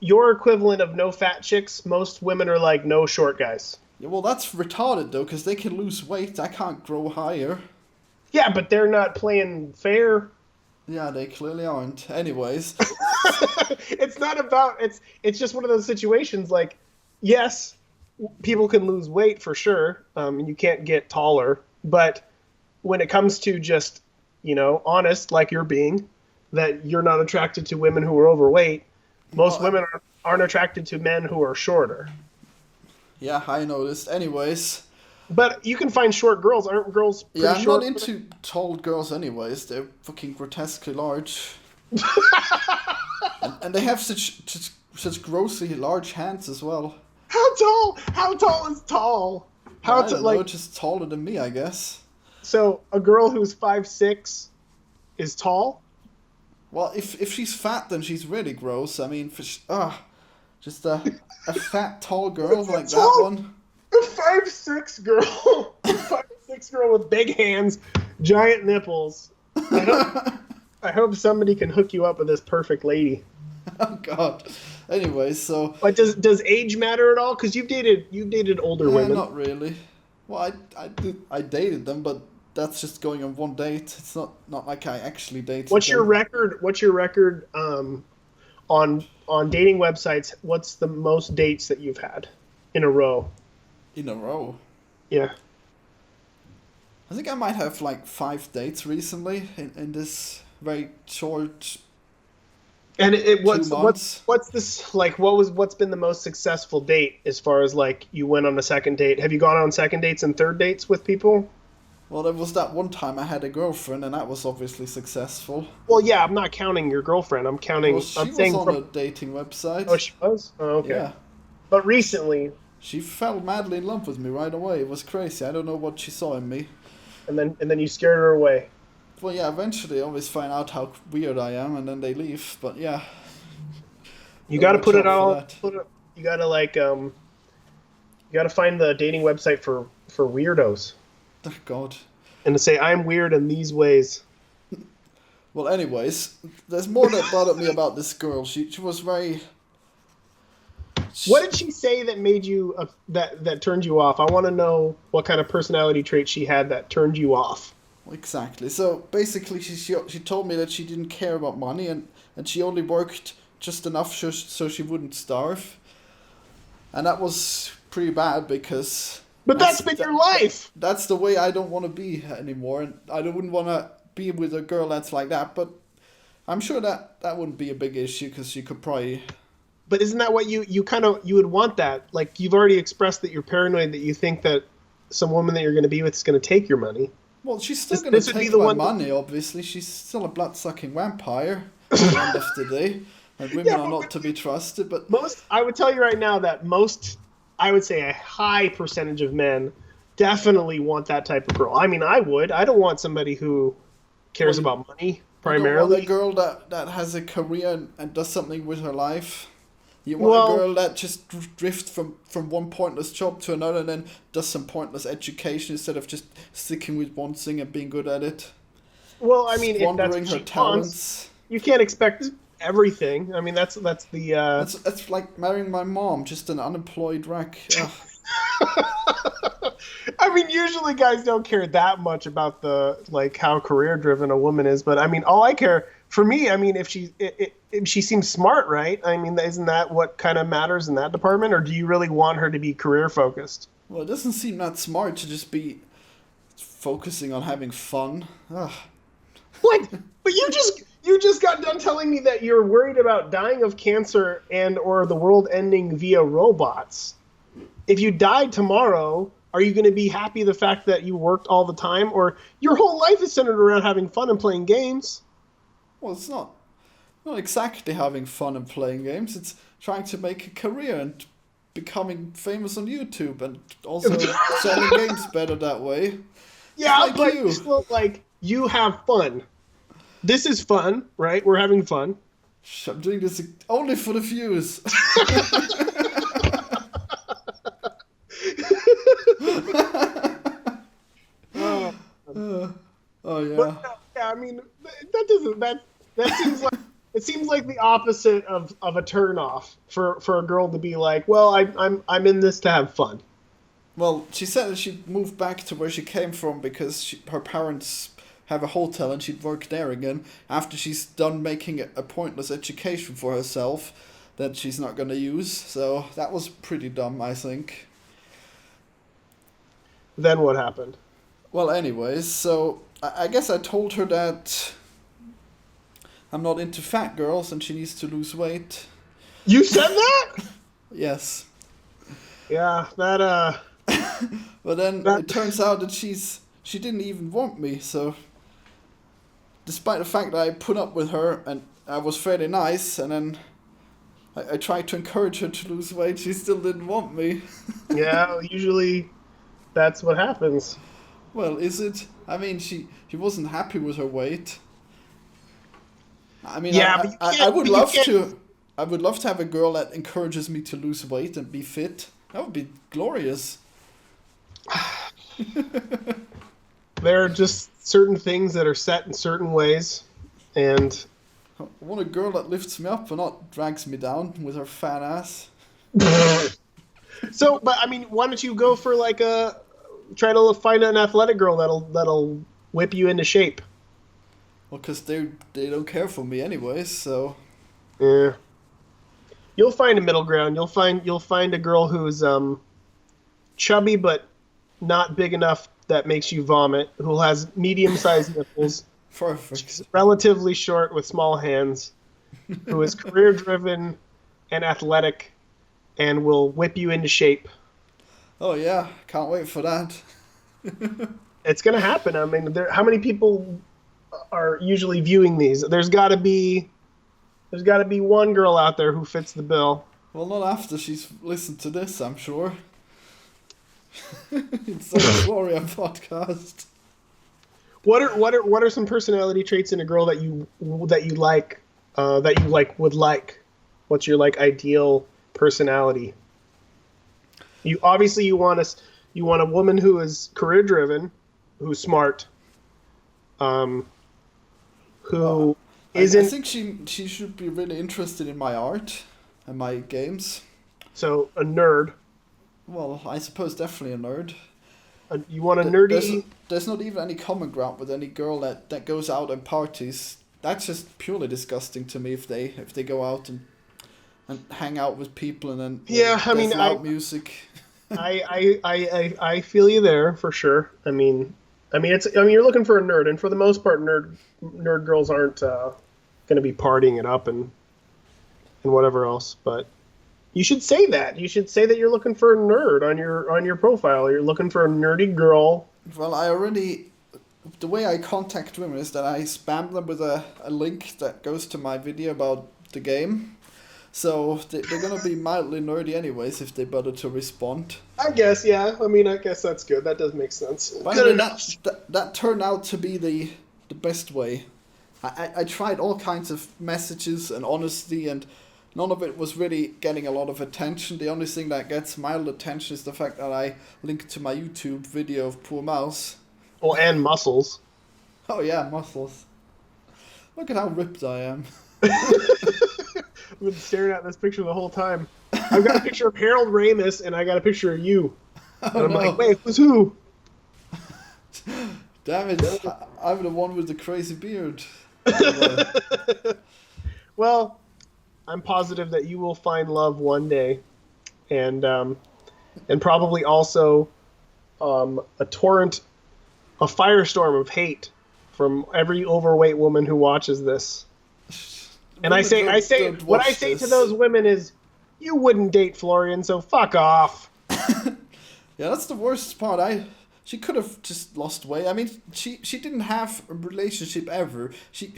your equivalent of no fat chicks, most women are like no short guys. Yeah, well, that's retarded though, because they can lose weight. I can't grow higher. Yeah, but they're not playing fair. Yeah, they clearly aren't. Anyways, it's not about it's just one of those situations. Like, yes, people can lose weight for sure. You can't get taller, but when it comes to just honest, like you're being, that you're not attracted to women who are overweight. Most women aren't attracted to men who are shorter. Yeah, I noticed. Anyways. But you can find short girls. Aren't girls pretty short? Yeah, I'm not into tall girls anyways. They're fucking grotesquely large. and they have such grossly large hands as well. How tall? How tall is tall? I don't know, just taller than me, I guess. So a girl who's 5'6" is tall? Well, if she's fat, then she's really gross. I mean, just a fat, tall girl like that one. A 5'6" girl. A 5'6" girl with big hands, giant nipples. I hope somebody can hook you up with this perfect lady. Oh God. Anyway, so. But does age matter at all? Because you've dated older women. Not really. Well, I dated them, but that's just going on one date. It's not like I actually dated. What's your record? What's your record on dating websites? What's the most dates that you've had in a row? In a row? Yeah. I think I might have like 5 dates recently in this very short. And what's this like? What's been the most successful date as far as like you went on a second date? Have you gone on second dates and third dates with people? Well, there was that one time I had a girlfriend, and that was obviously successful. Well, yeah, I'm not counting your girlfriend. I'm counting. Well, she was on a dating website. Oh, she was? Oh, okay. Yeah. But recently. She fell madly in love with me right away. It was crazy. I don't know what she saw in me. And then you scared her away. Well, yeah, eventually they always find out how weird I am, and then they leave. But yeah, You got to put watch it out for all. that. You got to you got to find the dating website for weirdos Oh, God. and to say I'm weird in these ways. Well, anyways, there's more that bothered me about this girl. She was very. What did she say that made you that turned you off? I want to know what kind of personality trait she had that turned you off. Exactly. So basically, she told me that she didn't care about money and she only worked just enough so she wouldn't starve. And that was pretty bad because. But that's been your life. That's the way I don't want to be anymore, and I wouldn't want to be with a girl that's like that. But I'm sure that wouldn't be a big issue because you could probably. But isn't that what you would want that? Like, you've already expressed that you're paranoid, that you think that some woman that you're going to be with is going to take your money. Well, she's still going to take my money, obviously. She's still a blood-sucking vampire at the end of the day. And women are not to be trusted, but... I would tell you right now that I would say a high percentage of men definitely want that type of girl. I mean, I would. I don't want somebody who cares about money, primarily. You don't want a girl that has a career and does something with her life. You want a girl that just drifts from one pointless job to another and then does some pointless education instead of just sticking with one thing and being good at it. Well, I mean, if that's squandering what her she talents. wants, you can't expect everything. I mean, that's the. That's like marrying my mom, just an unemployed wreck. I mean, usually guys don't care that much about how career driven a woman is, but I mean, all I care for me, I mean, if she seems smart, right? I mean, isn't that what kind of matters in that department, or do you really want her to be career focused? Well, it doesn't seem that smart to just be focusing on having fun. Ugh. What? But you just got done telling me that you're worried about dying of cancer and or the world ending via robots. If you died tomorrow, are you going to be happy the fact that you worked all the time, or your whole life is centered around having fun and playing games? Well, it's not exactly having fun and playing games. It's trying to make a career and becoming famous on YouTube and also selling games better that way. Yeah, like but you. still, you have fun. This is fun, right? We're having fun. I'm doing this only for the views. Oh yeah. But, yeah, I mean, it seems like the opposite of a turnoff for a girl to be like, well, I'm in this to have fun. Well, she said that she moved back to where she came from because her parents have a hotel and she'd work there again after she's done making a pointless education for herself that she's not going to use. So that was pretty dumb, I think. Then what happened? Well, anyways, so I guess I told her that I'm not into fat girls and she needs to lose weight. You said that? Yes. Yeah, that But then it turns out that she didn't even want me, so despite the fact that I put up with her and I was fairly nice, and then I tried to encourage her to lose weight, she still didn't want me. Yeah, usually that's what happens. Well, is it? I mean, she wasn't happy with her weight. I mean, Yeah, but you I can't- would but you love can't- to. I would love to have a girl that encourages me to lose weight and be fit. That would be glorious. There are just certain things that are set in certain ways, and I want a girl that lifts me up and not drags me down with her fat ass. so. But I mean, why don't you go for try to find an athletic girl that'll whip you into shape? Well, because they don't care for me anyways, so... Yeah. You'll find a middle ground. You'll find a girl who's chubby but not big enough that makes you vomit, who has medium-sized nipples, Perfect. relatively short with small hands, who is career-driven and athletic, and will whip you into shape. Oh yeah, can't wait for that. It's gonna happen. I mean, how many people are usually viewing these? There's got to be one girl out there who fits the bill. Well, not after she's listened to this, I'm sure. It's the Gloria podcast. What are some personality traits in a girl that you like would like? What's your like ideal personality? You obviously you want a woman who is career driven, who's smart, who isn't. I think she should be really interested in my art and my games. So a nerd. Well, I suppose definitely a nerd. You want a nerdy. There's not even any common ground with any girl that goes out and parties. That's just purely disgusting to me if they go out and hang out with people and then there's loud music. I feel you there for sure. I mean you're looking for a nerd, and for the most part, nerd girls aren't going to be partying it up and whatever else. But you should say that. You should say that you're looking for a nerd on your profile. You're looking for a nerdy girl. Well, the way I contact women is that I spam them with a link that goes to my video about the game. So they're gonna be mildly nerdy anyways if they bother to respond. I guess, yeah. I mean, I guess that's good. That does make sense. By the way, that turned out to be the best way. I tried all kinds of messages and honesty, and none of it was really getting a lot of attention. The only thing that gets mild attention is the fact that I linked to my YouTube video of Poor Mouse. Oh, and muscles. Oh yeah, muscles. Look at how ripped I am. I've been staring at this picture the whole time. I've got a picture of Harold Ramis, and I got a picture of you. And I'm like, wait, who's who? Damn it, I'm the one with the crazy beard. Well, I'm positive that you will find love one day, and probably also a firestorm of hate from every overweight woman who watches this. And I say what I say to those women is, you wouldn't date Florian, so fuck off. Yeah, that's the worst part. She could have just lost weight. I mean, she didn't have a relationship ever. She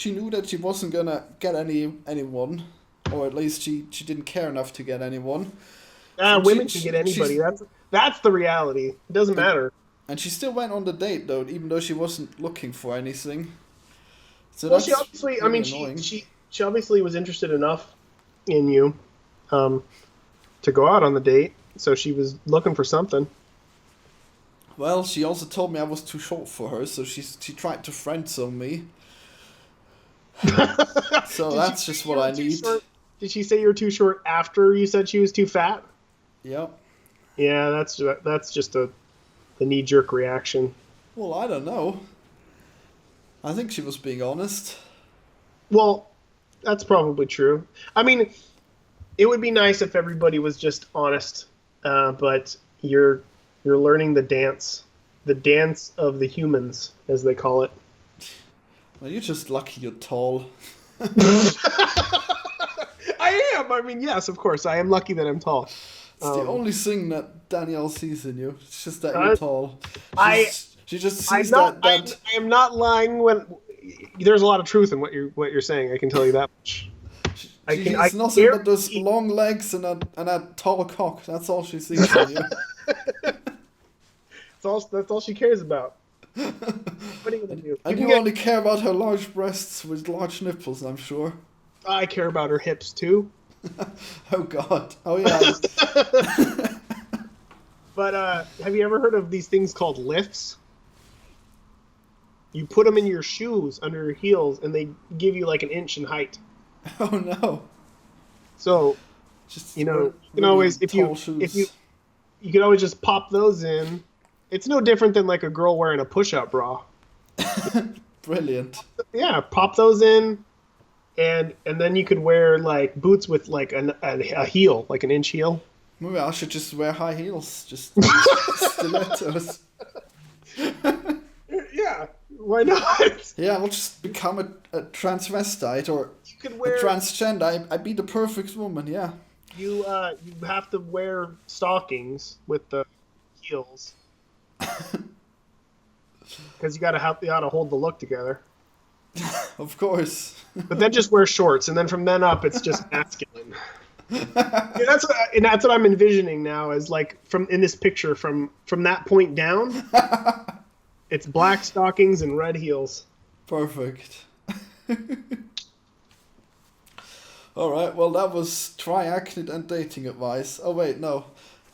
knew that she wasn't gonna get anyone, or at least she didn't care enough to get anyone. Women can get anybody. That's the reality. It doesn't matter. And she still went on the date though, even though she wasn't looking for anything. So well, she obviously, really annoying. she obviously was interested enough in you to go out on the date, so she was looking for something. Well, she also told me I was too short for her, so she tried to friend-zone me. So that's just what I need. Did she say you're too short after you said she was too fat? Yep. Yeah, that's just the knee-jerk reaction. Well, I don't know. I think she was being honest. Well, that's probably true. I mean, it would be nice if everybody was just honest, but you're learning the dance of the humans, as they call it. Well, you're just lucky you're tall. I am. I mean, yes, of course, I am lucky that I'm tall. It's the only thing that Danielle sees in you. It's just that you're tall. She just sees that. I am not lying when there's a lot of truth in what you're saying. I can tell you that much. She sees nothing but those long legs and a tall cock. That's all she sees in you. That's all she cares about. What are you gonna do? And you only care about her large breasts with large nipples, I'm sure. I care about her hips too. Oh God. Oh yeah. But have you ever heard of these things called lifts? You put them in your shoes under your heels, and they give you like an inch in height. Oh no! So, just you can always if you can always just pop those in. It's no different than like a girl wearing a push-up bra. Brilliant. Yeah, pop those in, and then you could wear like boots with like a heel, like an inch heel. Maybe I should just wear high heels, just stilettos. Yeah, why not? Yeah, I'll just become a transvestite or you could wear a transgender. I'd be the perfect woman. Yeah. You have to wear stockings with the heels because you gotta hold the look together. Of course. But then just wear shorts, and then from then up, it's just masculine. That's what I'm envisioning now. Is like in this picture from that point down. It's black stockings and red heels. Perfect. Alright, well that was Tri-achnid and dating advice. Oh wait, no.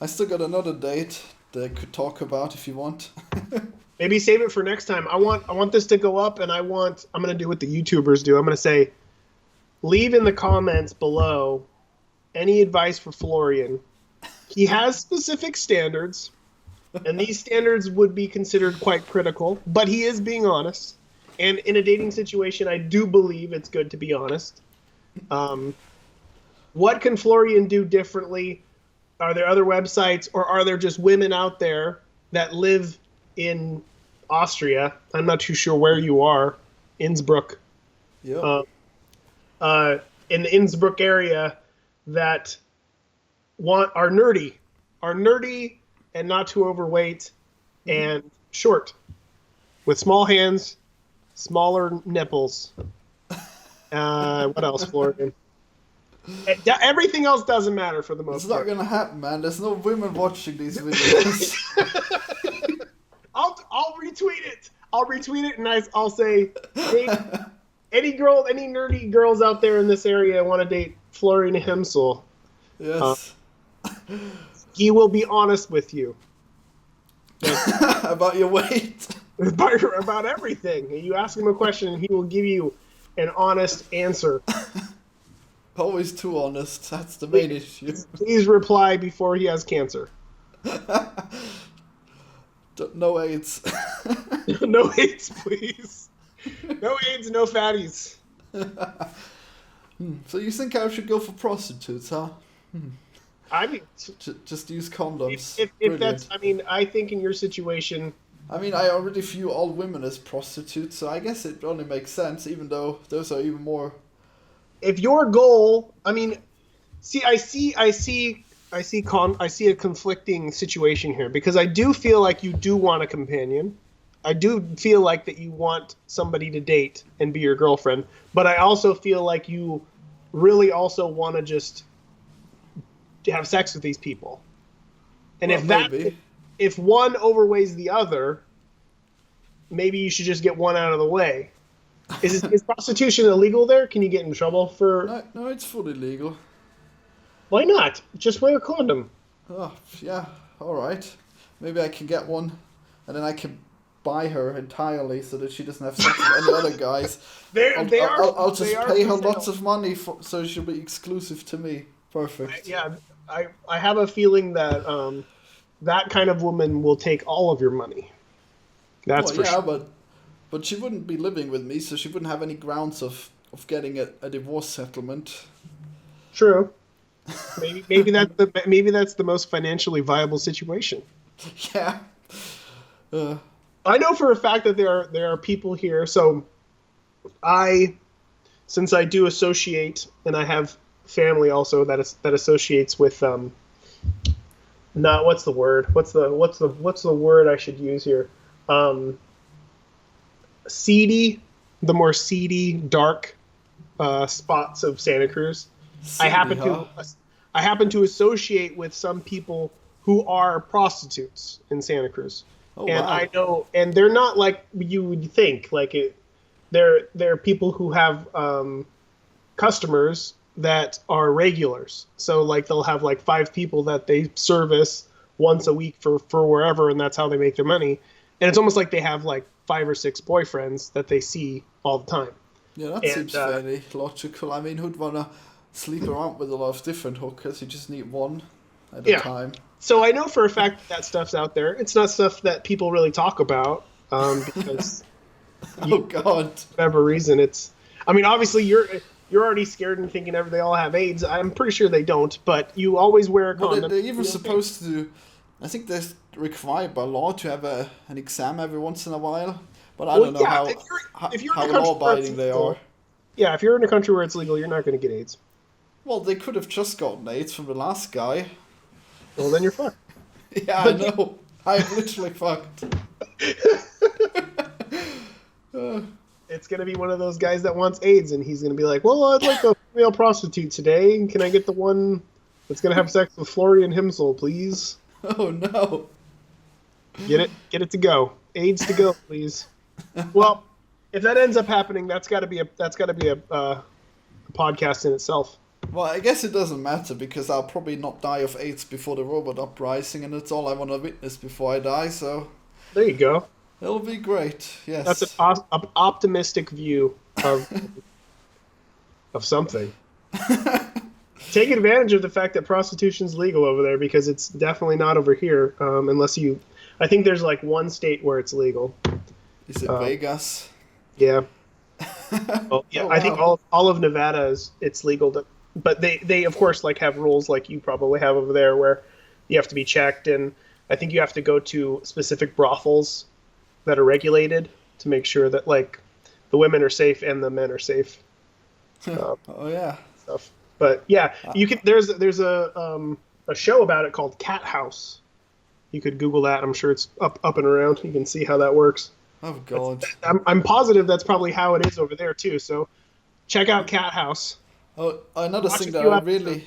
I still got another date that I could talk about if you want. Maybe save it for next time. I want this to go up, and I'm gonna do what the YouTubers do. I'm gonna say, leave in the comments below any advice for Florian. He has specific standards, and these standards would be considered quite critical, but he is being honest. And in a dating situation, I do believe it's good to be honest. What can Florian do differently? Are there other websites, or are there just women out there that live in Austria? I'm not too sure where you are. Innsbruck. Yeah. In the Innsbruck area that are nerdy and not too overweight and short, with small hands, smaller nipples. What else, Florian? Everything else doesn't matter for the most It's not part. gonna happen, man. There's no women watching these videos. I'll retweet it. And I'll say, hey, any nerdy girls out there in this area want to date Florian Himsl, Yes. he will be honest with you About your weight. about everything. You ask him a question, and he will give you an honest answer. Always too honest. That's the main issue. Please reply before he has cancer. No AIDS. No AIDS, please. No AIDS, no fatties. So you think I should go for prostitutes, huh? I mean, Just use condoms. if that's, I mean, I think in your situation, I mean, I already view all women as prostitutes, so I guess it only makes sense, even though those are even more... if your goal, I mean, see, I see a conflicting situation here, because I do feel like you do want a companion. I do feel like that you want somebody to date and be your girlfriend, but I also feel like you really also want to just have sex with these people. And Well, if one overweighs the other, maybe you should just get one out of the way. Is prostitution illegal there? Can you get in trouble for... No, it's fully legal. Why not? Just wear a condom. Oh, yeah, alright. Maybe I can get one, and then I can buy her entirely so that she doesn't have sex with any other guys. I'll just pay her lots of money so she'll be exclusive to me. Perfect. I have a feeling that that kind of woman will take all of your money. That's for sure. But she wouldn't be living with me, so she wouldn't have any grounds of getting a divorce settlement. True. Maybe that's the most financially viable situation. Yeah. I know for a fact that there are people here. So, since I do associate, and I have family also that associates with not what's the word? What's the word I should use here? Seedy, the more seedy, dark spots of Santa Cruz. Seedy, I happen to associate with some people who are prostitutes in Santa Cruz. Oh, and wow. I know, and they're not like you would think. Like they're people who have customers that are regulars. So like they'll have like 5 people that they service once a week for wherever, and that's how they make their money. And it's almost like they have like 5 or 6 boyfriends that they see all the time. Yeah, that seems fairly logical. I mean, who'd want to sleep around with a lot of different hookers? You just need one at a time. So I know for a fact that stuff's out there. It's not stuff that people really talk about because Oh God! for whatever reason, it's. I mean, obviously you're already scared and thinking they all have AIDS. I'm pretty sure they don't, but you always wear a condom. Well, they're even supposed to. I think they're required by law to have an exam every once in a while. But I don't know how law-abiding they are. Yeah, if you're in a country where it's legal, you're not going to get AIDS. Well, they could have just gotten AIDS from the last guy. Well, then you're fucked. Yeah, I know. I'm literally fucked. It's going to be one of those guys that wants AIDS, and he's going to be like, well, I'd like a female prostitute today. Can I get the one that's going to have sex with Florian Himsl, please? Oh, no. Get it to go. AIDS to go, please. Well, if that ends up happening, that's got to be a podcast in itself. Well, I guess it doesn't matter because I'll probably not die of AIDS before the robot uprising, and it's all I want to witness before I die. So there you go. It'll be great. Yes. That's an optimistic view of something. Take advantage of the fact that prostitution's legal over there because it's definitely not over here unless you. I think there's like one state where it's legal. Is it Vegas? Yeah. Well, yeah, Oh, wow. I think all of Nevada it's legal to, but they of course like have rules like you probably have over there where you have to be checked, and I think you have to go to specific brothels that are regulated to make sure that like the women are safe and the men are safe. Oh yeah. Stuff. But yeah, you can. There's a show about it called Cat House. You could Google that. I'm sure it's up and around. You can see how that works. Oh God. I'm positive that's probably how it is over there too. So check out Cat House. Oh, another Watch thing a that few I episodes.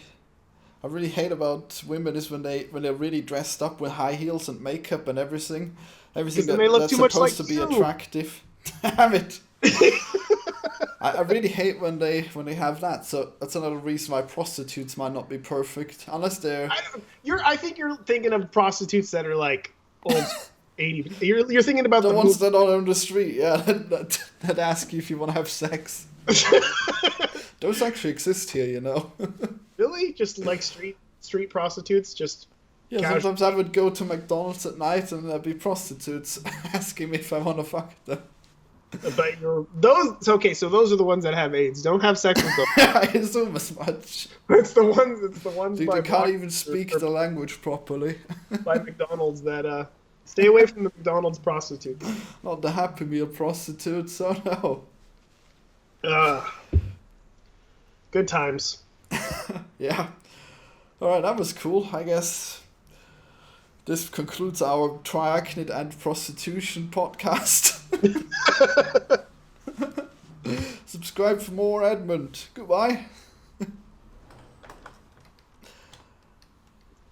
really hate about women is when they're really dressed up with high heels and makeup and everything then that, they look that's too much supposed like to be you. attractive. Damn it. I really hate when they have that. So that's another reason why prostitutes might not be perfect unless they're. I think you're thinking of prostitutes that are like old 80. You're thinking about The ones that are on the street, yeah, that ask you if you want to have sex. Those actually exist here, you know. Really? Just like street prostitutes? Just Yeah, casual. sometimes I would go to McDonald's at night and there'd be prostitutes asking me if I want to fuck them. But so those are the ones that have AIDS. Don't have sex with them. I assume as much. It's the ones Dude, by they can't Blockbuster even speak or the language properly. by McDonald's that stay away from the McDonald's prostitutes. Not the Happy Meal prostitutes, oh no. Good times. Yeah. Alright, that was cool. I guess this concludes our Tri-achnid and Prostitution podcast. Subscribe for more, Edmund. Goodbye.